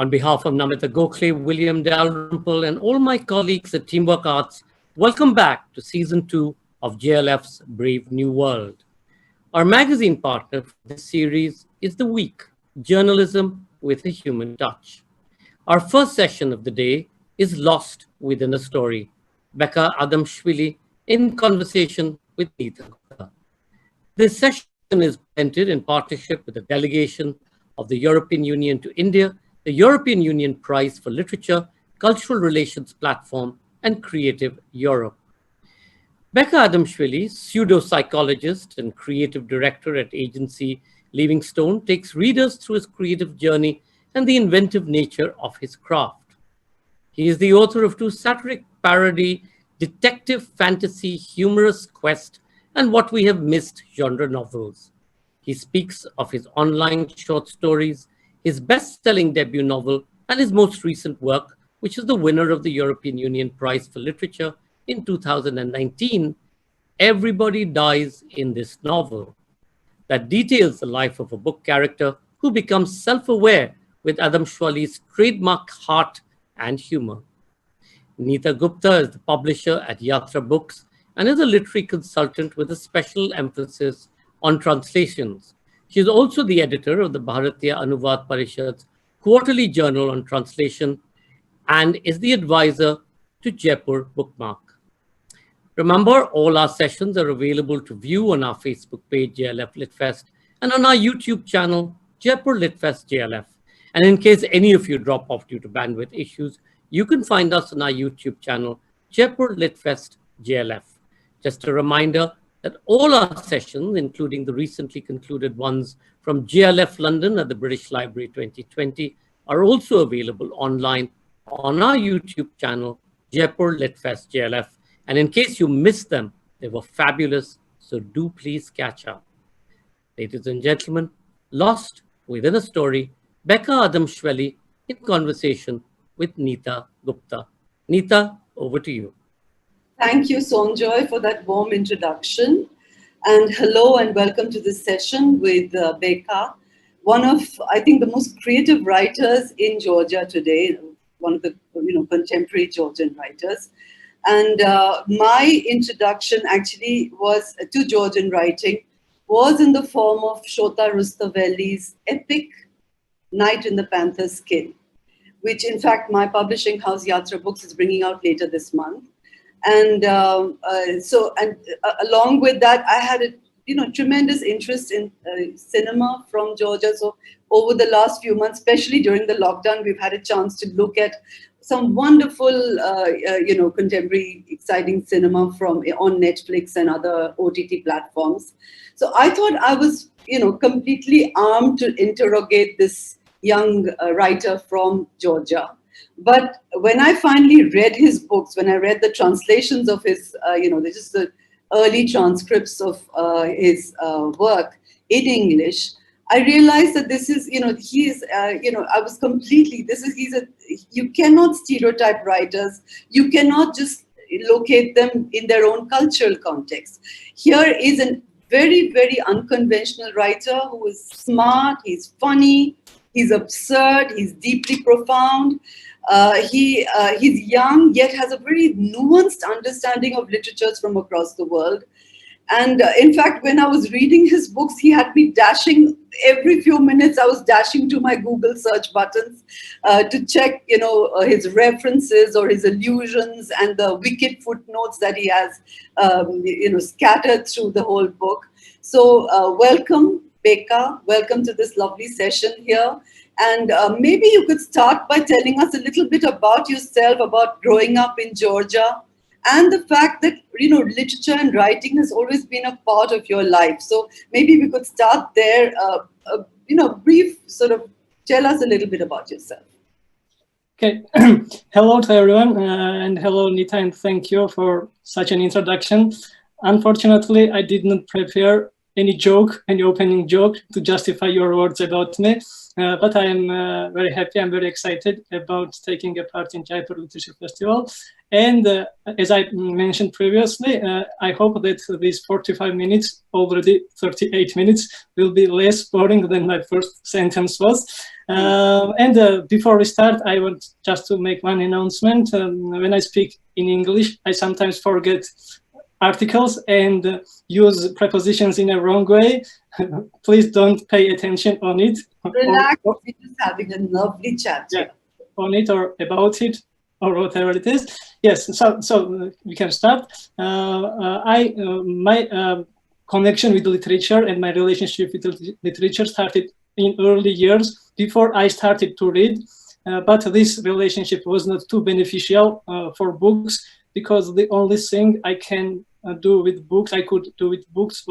On behalf of Neeta Gupta, William Dalrymple, and all my colleagues at Teamwork Arts, welcome back to Season 2 of JLF's Brave New World. Our magazine partner for this series is The Week, Journalism with a Human Touch. Our first session of the day is Lost Within a Story, Beqa Adamashvili in conversation with Neeta Gupta. This session is presented in partnership with a delegation of the European Union to India, the European Union Prize for Literature, Cultural Relations Platform, and Creative Europe. Beqa Adamashvili, pseudo-psychologist and creative director at agency Livingstone, takes readers through his creative journey and the inventive nature of his craft. He is the author of 2 satiric parody, detective fantasy, humorous quest, and What We Have Missed genre novels. He speaks of his online short stories, his best-selling debut novel, and his most recent work, which is the winner of the European Union Prize for Literature in 2019, Everybody Dies in This Novel, that details the life of a book character who becomes self-aware with Adamashvili's trademark heart and humor. Neeta Gupta is the publisher at Yatra Books and is a literary consultant with a special emphasis on translations. She is also the editor of the Bharatiya Anuvad Parishad's quarterly journal on translation and is the advisor to Jaipur Bookmark. Remember, all our sessions are available to view on our Facebook page, JLF LitFest, and on our YouTube channel, Jaipur LitFest JLF. And in case any of you drop off due to bandwidth issues, you can find us on our YouTube channel, Jaipur LitFest JLF. Just a reminder that all our sessions, including the recently concluded ones from JLF London at the British Library 2020, are also available online on our YouTube channel, Jaipur LitFest JLF. And in case you missed them, they were fabulous, so do please catch up. Ladies and gentlemen, Lost Within a Story, Beqa Adamashvili in conversation with Neeta Gupta. Neeta, over to you. Thank you, Sonjoy, for that warm introduction. And hello and welcome to this session with Beqa, one of, I think, the most creative writers in Georgia today, one of the contemporary Georgian writers. And my introduction actually was to Georgian writing, was in the form of Shota Rustaveli's epic Night in the Panther's Skin, which in fact my publishing house Yatra Books is bringing out later this month. And along with that, I had a tremendous interest in cinema from Georgia. So over the last few months, especially during the lockdown, we've had a chance to look at some wonderful, contemporary, exciting cinema on Netflix and other OTT platforms. So I thought I was, completely armed to interrogate this young writer from Georgia. But when I finally read his books, when I read the translations of his, just the early transcripts of his work in English, I realized that this is, you cannot stereotype writers. You cannot just locate them in their own cultural context. Here is a very, very unconventional writer who is smart, he's funny, he's absurd, he's deeply profound. He's young, yet has a very nuanced understanding of literatures from across the world. And in fact, when I was reading his books, he had me dashing every few minutes. I was dashing to my Google search buttons to check, his references or his allusions and the wicked footnotes that he has, scattered through the whole book. So welcome, Beqa. Welcome to this lovely session here. And maybe you could start by telling us a little bit about yourself, about growing up in Georgia, and the fact that, literature and writing has always been a part of your life. So maybe we could start there, brief sort of tell us a little bit about yourself. Okay. Hello to everyone, and hello, Neeta, and thank you for such an introduction. Unfortunately, I did not prepare any opening joke to justify your words about me. but I am very happy. I'm very excited about taking a part in Jaipur Literature Festival. And as I mentioned previously, I hope that these 45 minutes, already 38 minutes, will be less boring than my first sentence was. And before we start, I want just to make one announcement. When I speak in English, I sometimes forget articles and use prepositions in a wrong way. Please don't pay attention on it. Relax, we're just having a lovely chat. Yeah, on it or about it or whatever it is. Yes, so we can start. My connection with literature and my relationship with literature started in early years before I started to read. But this relationship was not too beneficial for books, because the only thing I can do with books, I could do with books,